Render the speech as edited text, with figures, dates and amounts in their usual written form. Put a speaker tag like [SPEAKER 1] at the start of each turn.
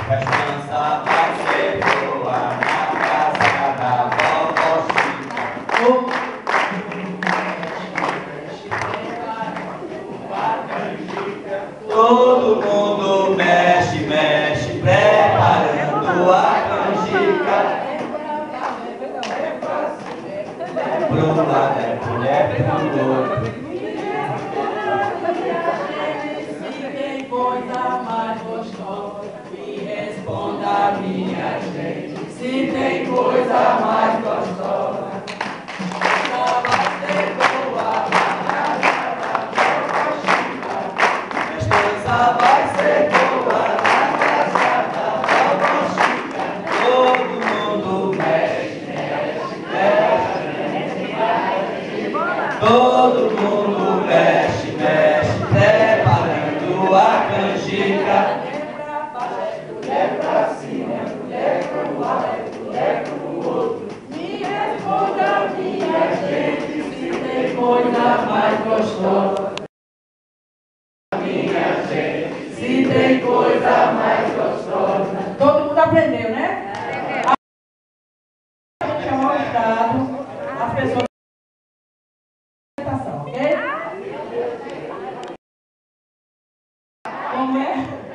[SPEAKER 1] Festança vai ser boa na casa da vovó Chica. Todo mundo mexe, mexe, preparando a canjica. Pro lado é mulher, pro outro. Se tem coisa mais gostosa, me responda, minha gente. Se tem coisa mais gostosa, vai ser boa na casa da vovó Chica. Festança vai ser boa na casa da vovó Chica. Todo mundo mexe, mexe, mexe. Todo mundo mexe, mexe, preparando a canjica. Mulher pra cima, mulher pro lado, mulher pro outro. Me responda, minha gente, se tem coisa mais gostosa. Minha gente, se tem coisa mais gostosa.
[SPEAKER 2] Todo mundo aprendeu, né? A gente chamar o Estado, as pessoas ok? Como é?